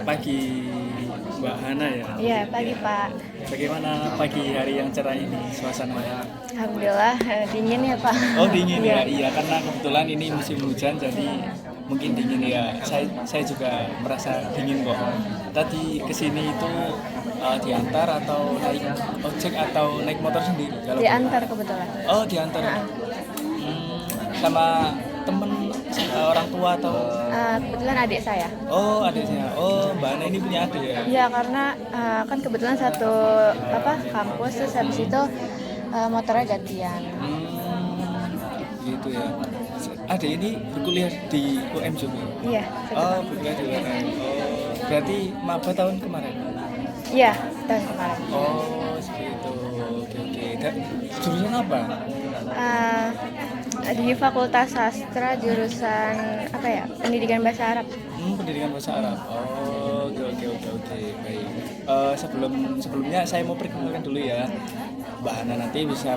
Pagi Mbak Hana ya. Iya, pagi Pak. Bagaimana pagi hari yang cerah ini suasananya? Alhamdulillah dingin ya Pak. Oh dingin ya, Iya. iya karena kebetulan ini musim hujan jadi mungkin dingin ya. Saya juga merasa dingin kok. Tadi kesini itu diantar atau naik ojek atau naik motor sendiri? Kalau Diantar kebetulan. Oh diantar. Nah, Sama temen orang tua atau? kebetulan adik saya. Oh adiknya. Oh Mbak Ana ini punya adik ya? Iya, karena kan kebetulan satu kampus, terus habis itu motornya gantian. Gitu ya. Adik ini berkuliah di UM juga? Iya. Oh berkuliah di UM. Oh berarti maba tahun kemarin? Iya, tahun kemarin. Oh seperti itu. Oke oke. Dan jurusan apa? Eh, di Fakultas Sastra jurusan Pendidikan Bahasa Arab. Pendidikan bahasa Arab. Oh oke oke oke oke baik. Sebelumnya saya mau perkenalkan dulu ya. Mbak Hana nanti bisa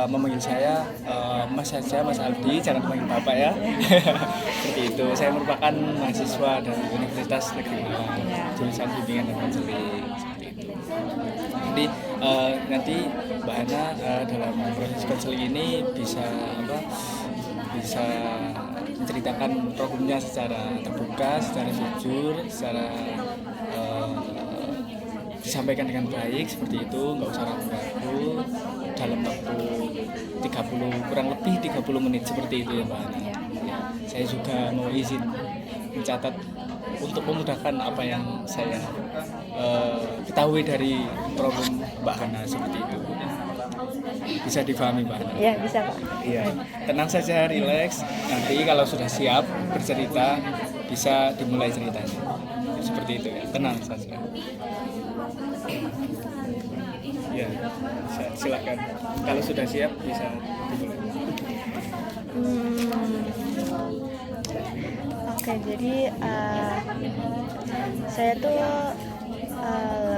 memanggil saya Mas saja, Mas Aldi, jangan panggil Bapak ya. Seperti itu. Saya merupakan mahasiswa dari Universitas Negeri Malang, jurusan bimbingan dan konseling. Seperti itu. Jadi nanti Mbak Hana dalam proses konseling ini bisa bisa menceritakan problemnya secara terbuka, secara jujur, secara disampaikan dengan baik seperti itu, nggak usah ragu-ragu, dalam waktu 30 kurang lebih 30 menit seperti itu ya Mbak Hana. Ya, saya juga mau izin mencatat untuk memudahkan apa yang saya ketahui dari problem Mbak Hana seperti itu. Bisa difahami Mbak Hana? Iya, bisa Pak. Iya, tenang saja, rileks. Nanti kalau sudah siap bercerita, bisa dimulai ceritanya. Seperti itu ya, tenang saja. Ya, silakan. Kalau sudah siap, bisa dimulai. Oke, jadi saya tuh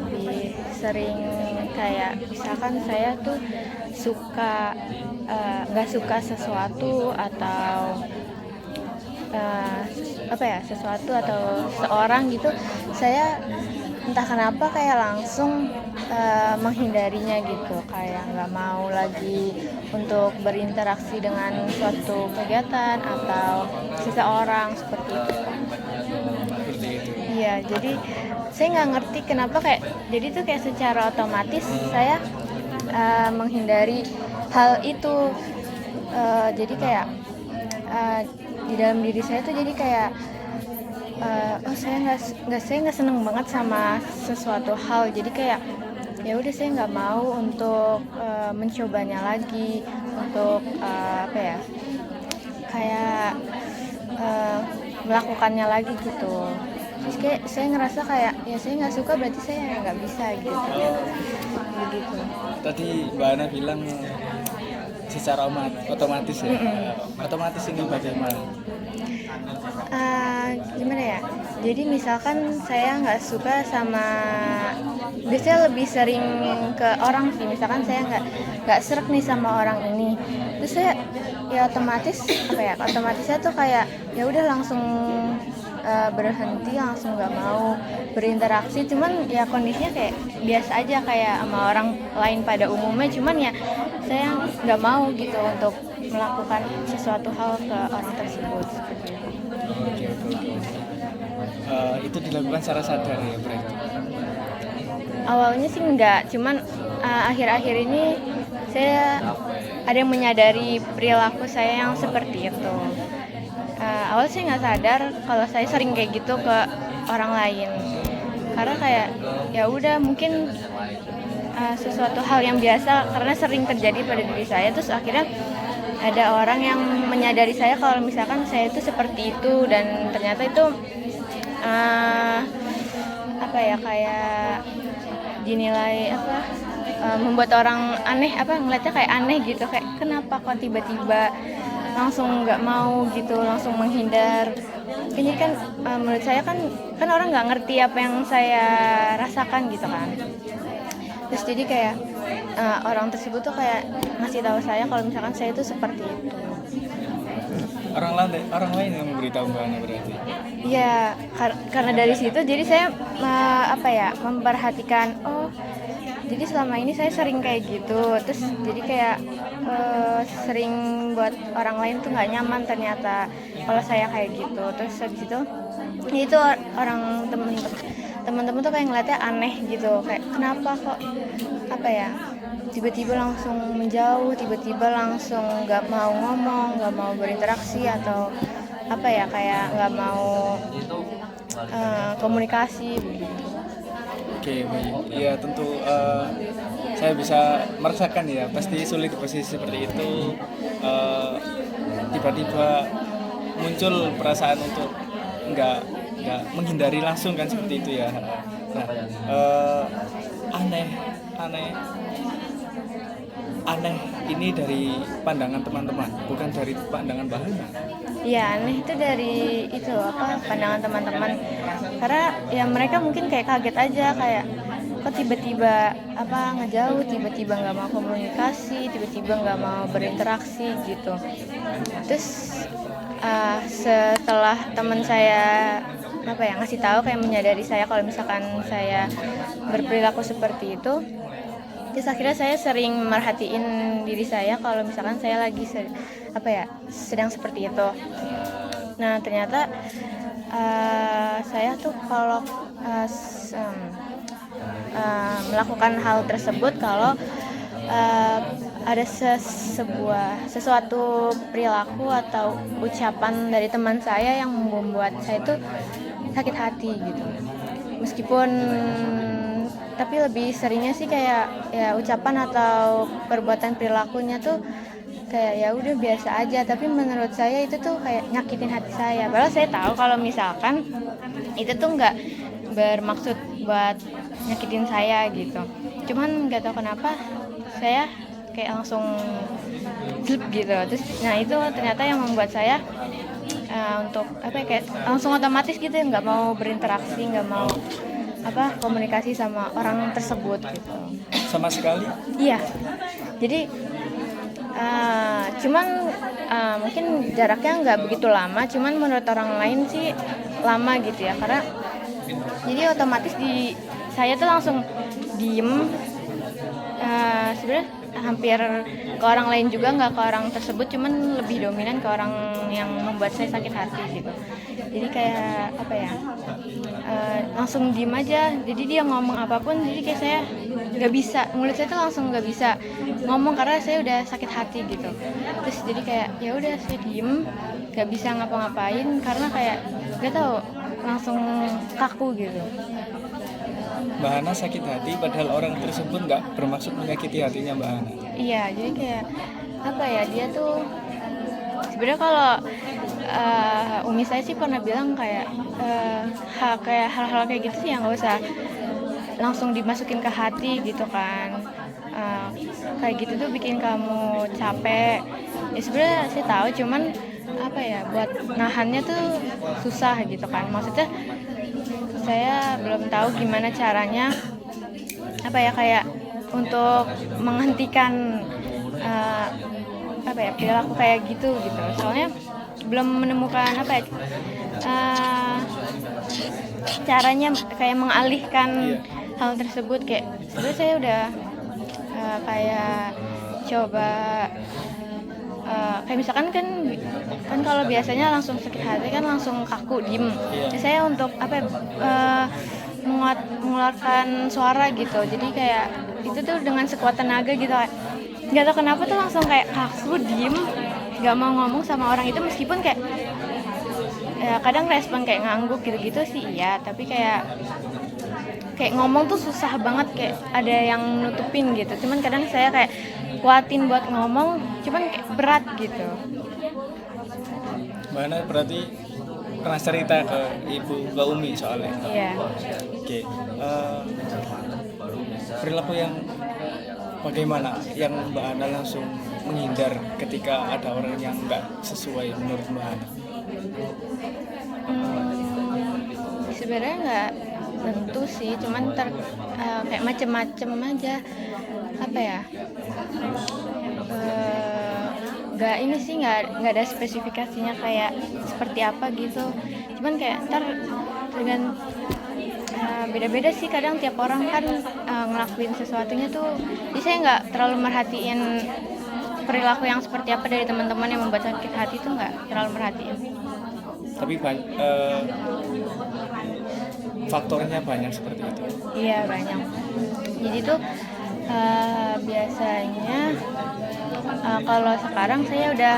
lebih sering kayak misalkan saya tuh nggak suka sesuatu atau sesuatu atau seorang gitu, saya entah kenapa kayak langsung menghindarinya gitu, kayak nggak mau lagi untuk berinteraksi dengan suatu kegiatan atau seseorang seperti itu. Seperti itu. Iya, jadi saya nggak ngerti kenapa jadi tuh kayak secara otomatis saya menghindari hal itu. Jadi kayak di dalam diri saya tuh jadi kayak saya nggak seneng banget sama sesuatu hal, jadi kayak ya udah saya nggak mau untuk mencobanya lagi, untuk melakukannya lagi gitu. Terus kayak saya ngerasa kayak ya saya nggak suka berarti saya nggak bisa gitu. Begitu. Tadi Mbak Hana bilang secara otomatis ya. Otomatis ini bagaimana? Gimana ya? Jadi misalkan saya nggak suka biasanya lebih sering ke orang sih. Misalkan saya nggak srek nih sama orang ini, terus saya ya otomatisnya tuh kayak ya udah langsung berhenti, langsung nggak mau berinteraksi. Cuman ya kondisinya kayak biasa aja kayak sama orang lain pada umumnya, cuman ya saya nggak mau gitu untuk melakukan sesuatu hal ke orang tersebut seperti itu. Oke. Itu dilakukan secara sadar ya berarti? Awalnya sih enggak, cuman akhir-akhir ini saya ada yang menyadari perilaku saya yang seperti itu. Awal saya nggak sadar kalau saya sering kayak gitu ke orang lain, karena kayak ya udah mungkin sesuatu hal yang biasa karena sering terjadi pada diri saya. Terus akhirnya ada orang yang menyadari saya kalau misalkan saya itu seperti itu, dan ternyata itu kayak dinilai membuat orang aneh, ngeliatnya kayak aneh gitu, kayak kenapa kok tiba-tiba langsung nggak mau gitu, langsung menghindar. Ini kan menurut saya kan orang nggak ngerti apa yang saya rasakan gitu kan. Terus jadi kayak orang tersebut tuh kayak ngasih tahu saya kalau misalkan saya itu seperti itu. orang lain yang memberitahu Mbak Hana berarti. Ya, karena dari situ jadi saya memperhatikan, oh jadi selama ini saya sering kayak gitu, terus jadi kayak sering buat orang lain tuh nggak nyaman ternyata kalau saya kayak gitu. Terus habis itu orang teman-teman tuh kayak ngeliatnya aneh gitu, kayak kenapa kok tiba-tiba langsung menjauh, tiba-tiba langsung nggak mau ngomong, nggak mau berinteraksi, atau kayak nggak mau komunikasi begitu. Oke, baik. Iya tentu saya bisa merasakan ya, pasti sulit di posisi seperti itu. Tiba-tiba muncul perasaan untuk nggak menghindari langsung kan seperti itu ya. Nah, aneh ini dari pandangan teman-teman, bukan dari pandangan Mbak Hana. Iya, aneh itu dari pandangan teman-teman, karena ya mereka mungkin kayak kaget aja, kayak kok tiba-tiba ngejauh, tiba-tiba nggak mau komunikasi, tiba-tiba nggak mau berinteraksi gitu. Terus setelah teman saya ngasih tahu, kayak menyadari saya kalau misalkan saya berperilaku seperti itu, terus akhirnya saya sering merhatiin diri saya kalau misalkan saya lagi sedang seperti itu. Nah ternyata saya tuh kalau melakukan hal tersebut kalau ada sesuatu perilaku atau ucapan dari teman saya yang membuat saya tuh sakit hati gitu. Meskipun tapi lebih seringnya sih kayak ya ucapan atau perbuatan perilakunya tuh kayak ya udah biasa aja, tapi menurut saya itu tuh kayak nyakitin hati saya. Padahal saya tahu kalau misalkan itu tuh nggak bermaksud buat nyakitin saya gitu, cuman nggak tahu kenapa saya kayak langsung slip gitu. Terus nah itu ternyata yang membuat saya untuk kayak langsung otomatis gitu, nggak mau berinteraksi, nggak mau komunikasi sama orang tersebut gitu. Sama sekali? Iya, jadi cuman mungkin jaraknya nggak begitu lama, cuman menurut orang lain sih lama gitu ya, karena jadi otomatis saya tuh langsung diem. Sebenarnya hampir ke orang lain juga, nggak ke orang tersebut, cuman lebih dominan ke orang yang membuat saya sakit hati gitu. Jadi kayak langsung diem aja. Jadi dia ngomong apapun, jadi kayak saya nggak bisa, mulut saya tuh langsung nggak bisa ngomong karena saya udah sakit hati gitu. Terus jadi kayak ya udah saya diem, nggak bisa ngapa-ngapain karena kayak nggak tahu, langsung kaku gitu. Mbak Hana sakit hati padahal orang tersebut nggak bermaksud menyakiti hatinya Mbak Hana. Iya, jadi kayak dia tuh sebenarnya kalau umi saya sih pernah bilang kayak hal-hal kayak gitu sih yang nggak usah langsung dimasukin ke hati gitu kan. Kayak gitu tuh bikin kamu capek. Ya sebenarnya saya tahu, cuman buat nahannya tuh susah gitu kan. Maksudnya saya belum tahu gimana caranya kayak untuk menghentikan perilaku kayak gitu. Soalnya belum menemukan caranya kayak mengalihkan hal tersebut. Kayak sebenarnya saya udah kayak coba kayak misalkan kan kalau biasanya langsung sakit hati kan langsung kaku diem. Saya untuk mengeluarkan suara gitu, jadi kayak itu tuh dengan sekuat tenaga gitu, nggak tahu kenapa tuh langsung kayak kaku diem, nggak mau ngomong sama orang itu. Meskipun kayak kadang respon kayak ngangguk gitu-gitu sih iya, tapi kayak ngomong tuh susah banget, kayak ada yang nutupin gitu. Cuman kadang saya kayak kuatin buat ngomong, cuman kayak berat gitu. Mbak Hana berarti pernah cerita ke Umi soalnya. Iya. Oke. Perilaku yang bagaimana yang Mbak Hana langsung menghindar ketika ada orang yang nggak sesuai menurut Mbak Hana? Sebenarnya nggak tentu sih, cuman kayak macem-macem aja. nggak ini sih nggak ada spesifikasinya kayak seperti apa gitu, cuman kayak ntar dengan beda-beda sih, kadang tiap orang kan ngelakuin sesuatunya tuh, jadi saya nggak terlalu merhatiin perilaku yang seperti apa dari teman-teman yang membuat sakit hati tuh, nggak terlalu merhatiin. Tapi faktornya banyak seperti itu. Iya banyak. Jadi tuh biasanya kalau sekarang saya udah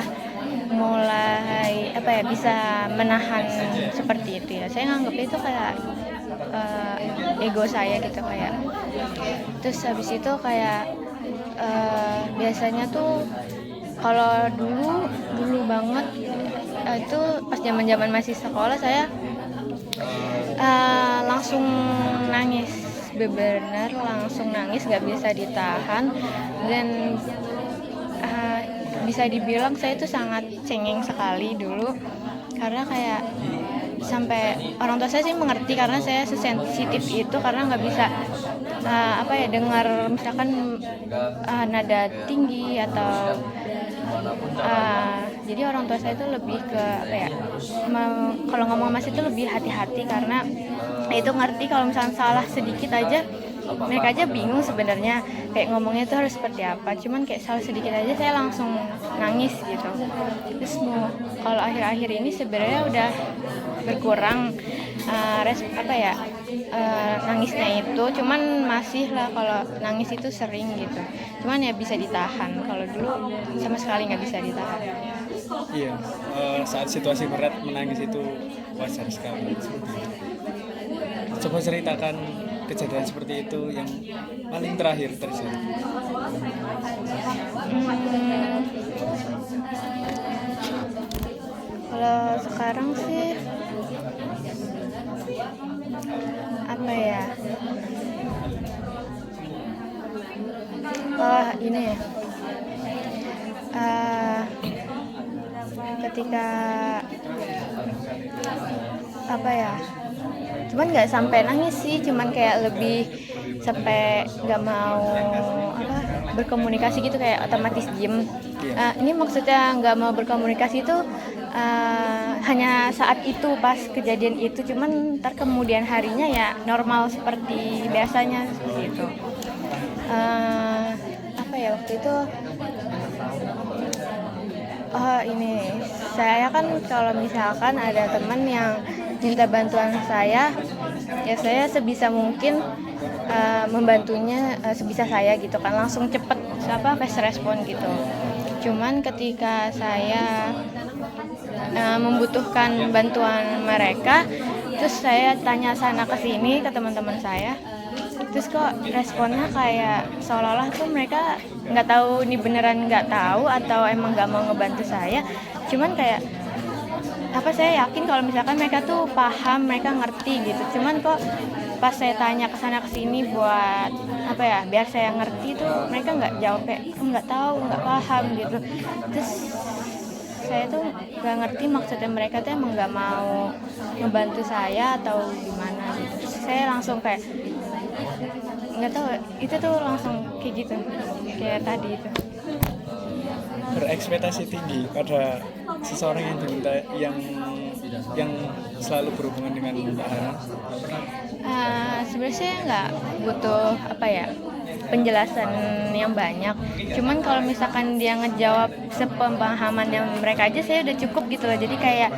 mulai bisa menahan seperti itu ya. Saya nganggap itu kayak ego saya gitu kayak. Terus habis itu kayak biasanya tuh kalau dulu banget itu pas zaman masih sekolah saya langsung nangis, benar langsung nangis, nggak bisa ditahan, dan bisa dibilang saya itu sangat cengeng sekali dulu, karena kayak sampai orang tua saya sih mengerti karena saya sesensitif itu, karena nggak bisa dengar misalkan nada tinggi atau jadi orang tua saya itu lebih ke kalau ngomong mas itu lebih hati-hati, karena itu ngerti kalau misalnya salah sedikit aja mereka aja bingung sebenarnya kayak ngomongnya itu harus seperti apa, cuman kayak salah sedikit aja saya langsung nangis gitu. Terus kalau akhir-akhir ini sebenarnya udah berkurang nangisnya itu, cuman masih lah kalau nangis itu sering gitu, cuman ya bisa ditahan. Kalau dulu sama sekali nggak bisa ditahan. Iya, saat situasi berat menangis itu wajar sekali. Coba ceritakan kejadian seperti itu yang paling terakhir terjadi. Kalau sekarang sih ini ya, ketika cuman nggak sampai nangis sih, cuman kayak lebih sampai nggak mau berkomunikasi gitu, kayak otomatis diem. Ini maksudnya nggak mau berkomunikasi itu hanya saat itu pas kejadian itu, cuman ntar kemudian harinya ya normal seperti biasanya seperti itu. Waktu itu saya kan kalau misalkan ada teman yang minta bantuan saya, ya saya sebisa mungkin membantunya sebisa saya gitu kan, langsung cepet fast respon gitu. Cuman ketika saya membutuhkan bantuan mereka, terus saya tanya sana ke sini ke teman-teman saya, terus kok responnya kayak seolah-olah tuh mereka nggak tahu ini beneran nggak tahu atau emang nggak mau ngebantu saya. Cuman kayak saya yakin kalau misalkan mereka tuh paham, mereka ngerti gitu. Cuman kok pas saya tanya kesana kesini buat biar saya ngerti tuh mereka nggak jawab, nggak tahu, nggak paham gitu. Terus saya tuh nggak ngerti maksudnya mereka tuh emang nggak mau ngebantu saya atau gimana gitu. Terus saya langsung kayak nggak tahu, itu tuh langsung kayak gitu, kayak tadi itu. Berekspektasi tinggi pada seseorang yang diminta yang selalu berhubungan dengan Mbak Hana. Sebenarnya saya nggak butuh penjelasan yang banyak, cuman kalau misalkan dia ngejawab sepemahaman yang mereka aja saya udah cukup gitu loh. Jadi kayak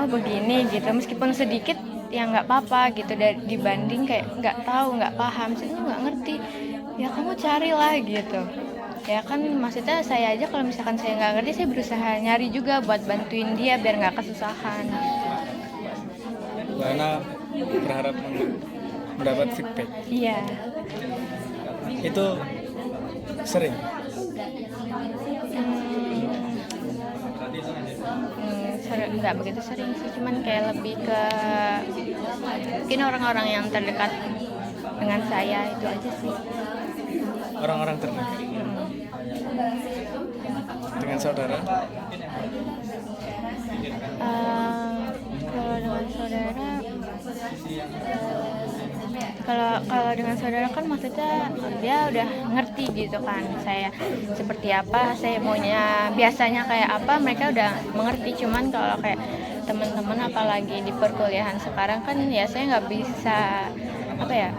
begini gitu, meskipun sedikit ya nggak apa-apa gitu, dibanding kayak nggak tahu, nggak paham, saya nggak ngerti, ya kamu carilah gitu. Ya kan maksudnya saya aja kalau misalkan saya nggak ngerti, saya berusaha nyari juga buat bantuin dia biar nggak kesusahan. Karena berharap mendapat feedback. Iya. Itu sering. Nggak begitu sering sih, cuman kayak lebih ke mungkin orang-orang yang terdekat dengan saya itu aja sih. Orang-orang terdekat. Dengan saudara? Kalau dengan saudara kalau kalau dengan saudara kan maksudnya dia udah ngerti gitu kan saya seperti apa, saya maunya biasanya kayak apa, mereka udah mengerti. Cuman kalau kayak teman-teman apalagi di perkuliahan sekarang kan ya saya nggak bisa apa ya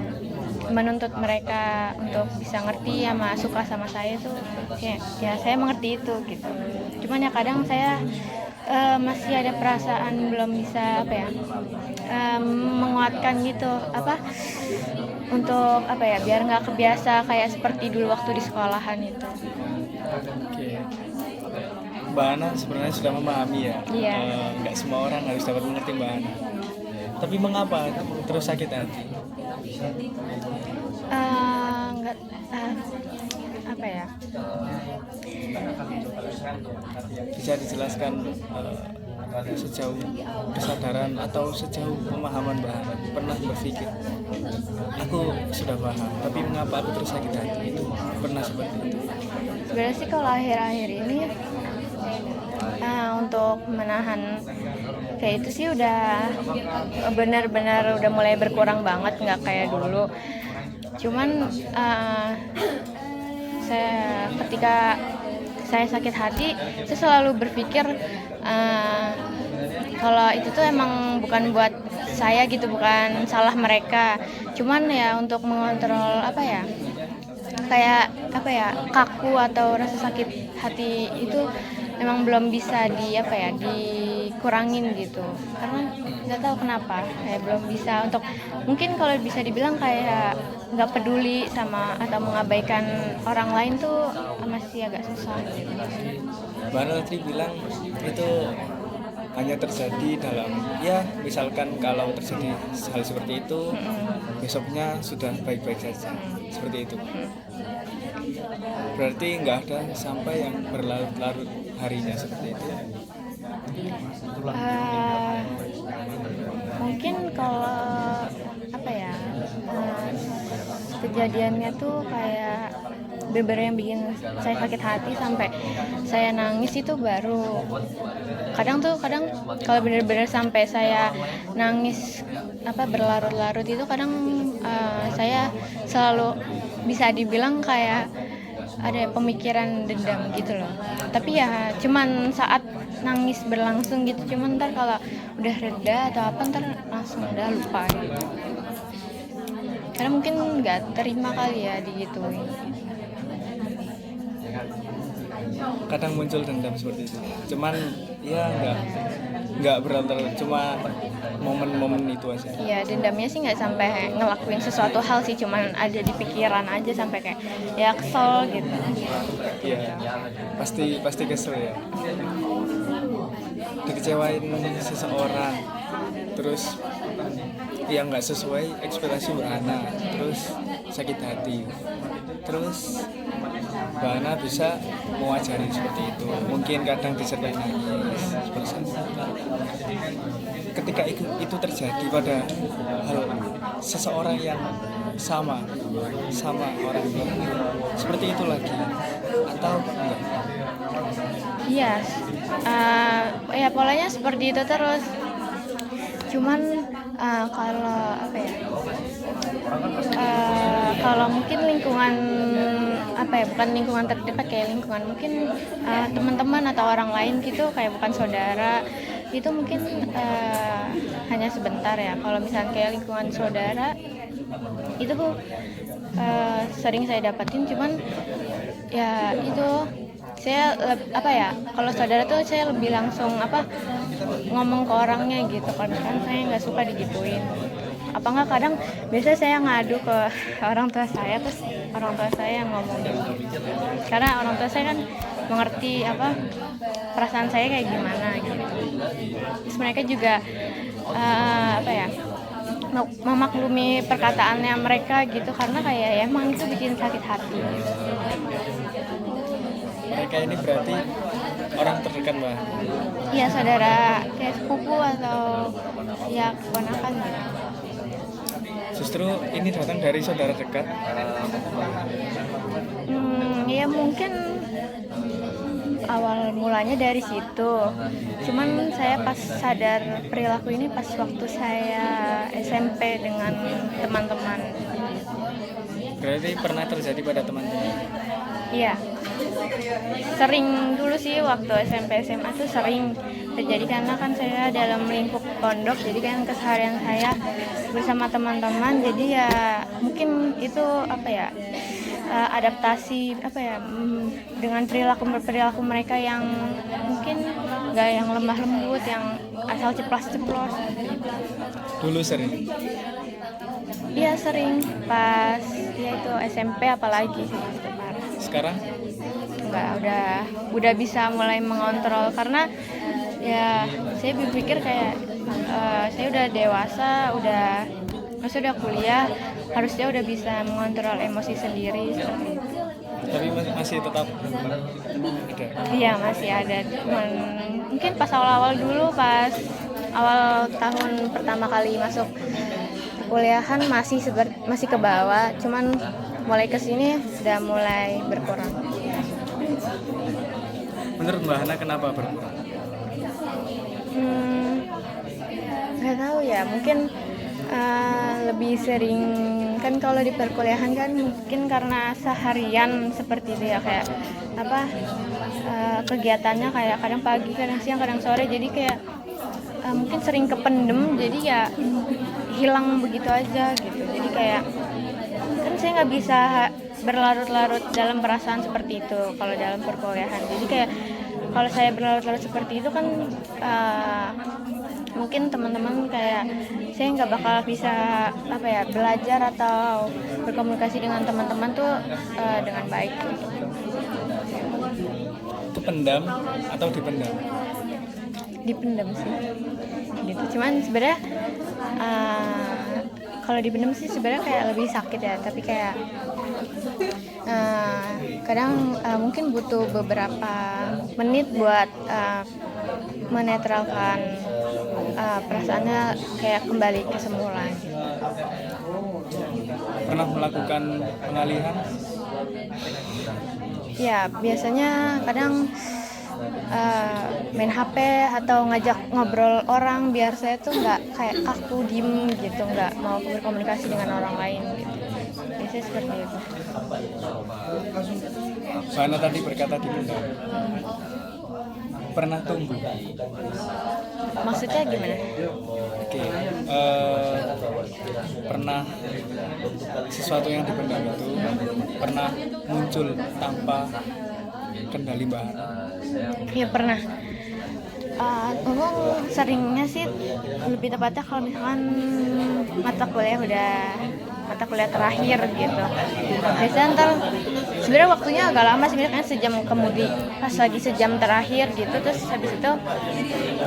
menuntut mereka untuk bisa ngerti sama suka sama saya tuh ya saya mengerti itu gitu. Cuman ya kadang saya masih ada perasaan belum bisa apa ya menguatkan gitu apa untuk apa ya biar nggak kebiasa kayak seperti dulu waktu di sekolahan itu. Oke. Mbak Ana sebenarnya sudah memahami ya. Iya. Nggak semua orang harus dapat mengerti Mbak Ana. Tapi mengapa terus sakit hati? Nggak apa ya? Bisa dijelaskan sejauh kesadaran atau sejauh pemahaman Mbak Ana pernah berpikir aku sudah paham tapi mengapa aku terus sakit hati, itu pernah seperti itu? Sebenarnya sih kalau akhir-akhir ini untuk menahan kayak itu sih udah benar-benar udah mulai berkurang banget, nggak kayak dulu. Cuman saya ketika saya sakit hati saya selalu berpikir kalau itu tuh emang bukan buat saya gitu, bukan salah mereka. Cuman ya untuk mengontrol apa ya kayak apa ya kaku atau rasa sakit hati itu memang belum bisa dikurangin gitu, karena nggak tahu kenapa kayak belum bisa untuk mungkin kalau bisa dibilang kayak nggak peduli sama atau mengabaikan orang lain tuh masih agak susah gitu. Mbak Ana tadi bilang itu hanya terjadi dalam ya misalkan kalau terjadi hal seperti itu besoknya sudah baik-baik saja seperti itu. Berarti nggak ada sampai yang berlarut-larut harinya seperti itu. Mungkin kalau apa ya kejadiannya tuh kayak beberapa yang bikin saya sakit hati sampai saya nangis itu baru kadang kalau benar-benar sampai saya nangis apa berlarut-larut itu kadang saya selalu bisa dibilang kayak ada pemikiran dendam gitu loh, tapi ya cuman saat nangis berlangsung gitu, cuman ntar kalau udah reda atau apa ntar langsung udah lupa gitu, karena mungkin nggak terima kali ya digituin. Kadang muncul dendam seperti itu, cuman ya nggak berlarut, cuma momen-momen itu aja. Iya, dendamnya sih nggak sampai ngelakuin sesuatu hal sih, cuman ada di pikiran aja sampai kayak ya kesel gitu. Iya, pasti kesel ya. Dikecewain seseorang, terus yang nggak sesuai ekspektasi Mbak Ana, terus sakit hati, terus Mbak Ana bisa mewajari seperti itu. Mungkin kadang disertai nangis seperti itu. Ketika itu terjadi pada hal seseorang yang sama orang itu seperti itu lagi atau enggak? Iya, ya polanya seperti itu terus. Cuman kalau apa ya? Kalau mungkin lingkungan apa ya, bukan lingkungan terdekat, kayak lingkungan mungkin teman-teman atau orang lain gitu, kayak bukan saudara itu mungkin hanya sebentar ya. Kalau misalnya kayak lingkungan saudara itu sering saya dapatin, cuman ya itu saya apa ya, kalau saudara tuh saya lebih langsung apa ngomong ke orangnya gitu kan saya nggak suka digituin. Apa nggak kadang biasanya saya ngadu ke orang tua saya, terus orang tua saya yang ngomongin karena orang tua saya kan mengerti apa perasaan saya kayak gimana gitu. Terus mereka juga apa ya memaklumi perkataannya mereka gitu, karena kayak ya emang itu bikin sakit hati. Mereka ini berarti orang terdekat Mbak? Iya, saudara kayak sepupu atau ya keponakan gitu. justru ini datang dari saudara dekat. Ya mungkin awal mulanya dari situ. Cuman saya pas sadar perilaku ini pas waktu saya SMP dengan teman-teman. Berarti pernah terjadi pada teman-teman. Iya. Sering dulu sih waktu SMP SMA tuh sering terjadi karena kan saya dalam lingkup pondok, jadi kan keseharian saya bersama teman-teman, jadi ya mungkin itu adaptasi dengan perilaku mereka yang mungkin nggak yang lemah lembut, yang asal ceplos-ceplos. Dulu sering. Iya sering pas ya itu SMP apalagi sih itu parah. Sekarang? Enggak, udah bisa mulai mengontrol karena ya saya berpikir kayak saya udah dewasa, udah kuliah, harusnya udah bisa mengontrol emosi sendiri seperti itu. Tapi masih tetap ada. Iya masih ada, cuman mungkin pas awal-awal dulu, pas awal tahun pertama kali masuk kuliahan masih ke bawah, cuman mulai kesini udah mulai berkurang. Menurut Mbak Hana kenapa berkurang? Nggak tahu ya, mungkin lebih sering kan kalau di perkuliahan kan mungkin karena seharian seperti itu ya, kayak kegiatannya kayak kadang pagi, kadang siang, kadang sore, jadi kayak mungkin sering kependem, jadi ya hilang begitu aja gitu. Jadi kayak kan saya nggak bisa berlarut-larut dalam perasaan seperti itu kalau dalam perkuliahan. Jadi kayak kalau saya berlarut-larut seperti itu kan mungkin teman-teman kayak saya nggak bakal bisa belajar atau berkomunikasi dengan teman-teman tuh dengan baik. Kependam atau dipendam? Dipendam sih gitu. Cuman sebenarnya kalau dipendam sih sebenarnya kayak lebih sakit ya, tapi kayak kadang mungkin butuh beberapa menit buat menetralkan perasaannya kayak kembali ke semula gitu. Pernah melakukan pengalihan? Ya biasanya kadang main HP atau ngajak ngobrol orang biar saya tuh nggak kayak kaku diem gitu, nggak mau berkomunikasi dengan orang lain gitu. Biasanya seperti itu. Mana tadi berkata dipendam. Pernah tumbuh? Maksudnya gimana? Oke. Pernah sesuatu yang dipendam itu pernah muncul tanpa kendali Mbak Hana? Iya pernah. Seringnya sih lebih tepatnya kalau misalkan mata kuliah terakhir gitu. Biasanya ntar sebenarnya waktunya agak lama sih, misalkan sejam kemudian, pas lagi sejam terakhir gitu, terus habis itu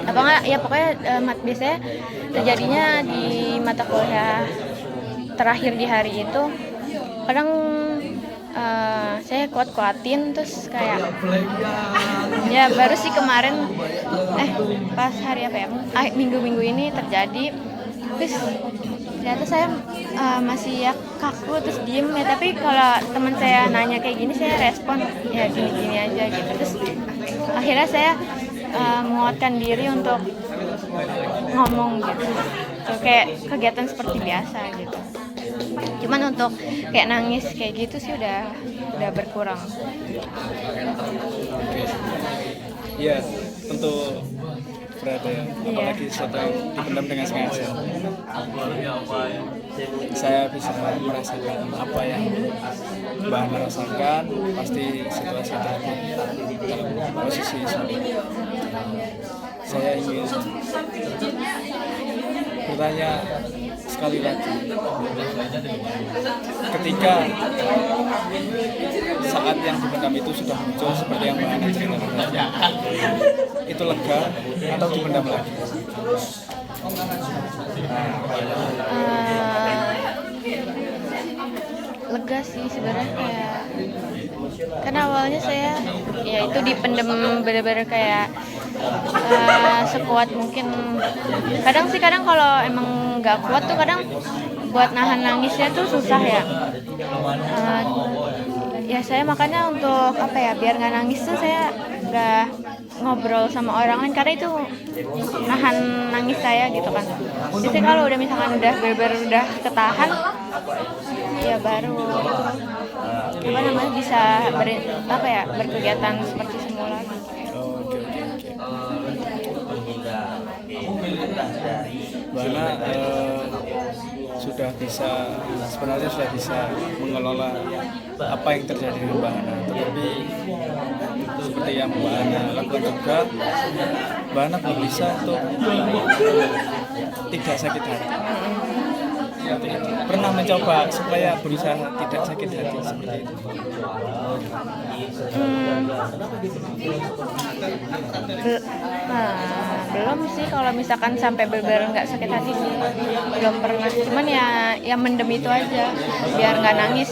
pokoknya biasanya terjadinya di mata kuliah terakhir di hari itu. Kadang saya kuatin terus kayak ya baru sih kemarin pas hari minggu ini terjadi, terus ternyata saya masih ya kaku terus diem ya, tapi kalau teman saya nanya kayak gini saya respon ya gini-gini aja gitu. Terus akhirnya saya menguatkan diri untuk ngomong gitu, so, kayak kegiatan seperti biasa gitu. Cuman untuk kayak nangis kayak gitu sih udah berkurang. Iya, tentu berat ya, apalagi sesuatu yang dipendam dengan sengaja. Saya bisa merasakan apa yang Mbak Hana rasakan, pasti situasi tadi dalam posisi sulit. Saya ingin bertanya sekali lagi, ketika saat yang dipendam itu sudah muncul seperti yang Mbak Hana ceritakan, itu lega atau dipendam lagi? Lega sih sebenarnya, kayak karena awalnya saya ya itu dipendam benar-benar kayak sekuat mungkin. Kadang kalau emang nggak kuat tuh kadang buat nahan nangisnya tuh susah ya. Eh, ya saya makanya untuk apa ya, biar nggak nangis tuh saya nggak ngobrol sama orang lain karena itu nahan nangis saya gitu kan. Jadi kalau udah misalkan udah bener-bener udah ketahan, ya baru apa namanya bisa berkegiatan seperti semula. Oke, oke, oke. Bana sebenarnya sudah bisa mengelola apa yang terjadi dengan Mbak Hana, tetapi seperti yang Mbak Hana lakukan juga, Mbak Hana belum bisa untuk tidak sakit hati. Seperti itu. Pernah mencoba supaya berusaha tidak sakit hati seperti itu? Belum sih, kalau misalkan sampai bener-bener nggak sakit hati sih belum pernah. Cuman ya mendem itu aja biar nggak nangis.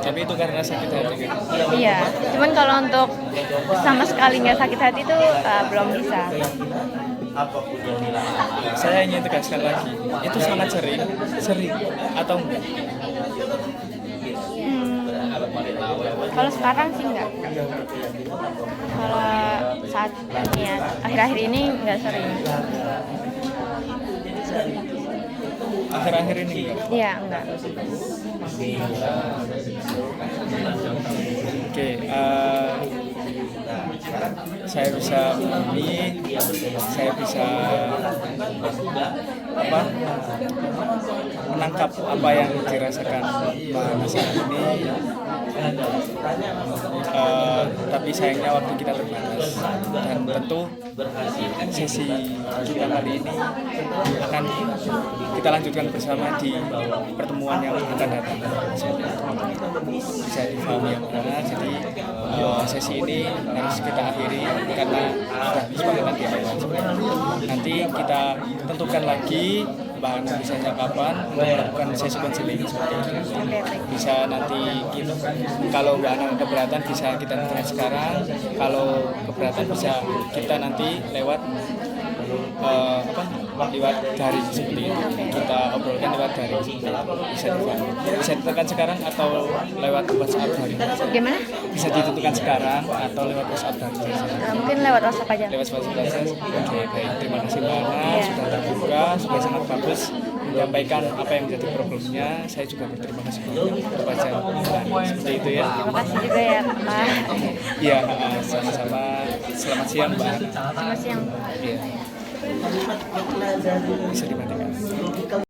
Tapi itu karena sakit hati kan? Iya, cuman kalau untuk sama sekali nggak sakit hati itu belum bisa. Saya ingin tegaskan lagi, itu sangat sering atau enggak? Kalau sekarang sih enggak. Kalau saat ini ya, akhir-akhir ini enggak sering. Akhir-akhir ini enggak? Iya, enggak. Oke, saya bisa memahami, saya bisa menangkap apa yang dirasakan Mbak Hana saat ini. Tapi sayangnya waktu kita terbatas, dan tentu sesi kita kali ini akan kita lanjutkan bersama di pertemuan yang akan datang. Bisa dipahami ya Mbak Hana. Jadi sesi ini harus kita akhiri karena sudah kesepakatan di awal. Nanti kita tentukan lagi Mbak Hana bisanya kapan melakukan sesi konseling seperti itu. Bisa nanti gitu. Kalau Mbak Hana keberatan bisa kita tentukan sekarang. Kalau keberatan bisa kita nanti lewat lewat daring seperti itu. Kita obrolkan lewat daring seperti itu. Bisa ditentukan sekarang atau lewat WhatsApp daring. Gimana? Bisa ditentukan sekarang atau lewat WhatsApp daring. Mungkin lewat WhatsApp aja. Lewat WhatsApp aja. Oke, baik. Terima kasih Mbak Hana sudah terbuka, sudah sangat bagus menyampaikan apa yang menjadi problemnya. Saya juga berterima kasih kepada Mbak Hana. Seperti itu ya. Terima kasih juga ya Pak. Iya, sama-sama. Selamat siang Mbak Hana. Selamat siang. Iya. Bisa dimatikan.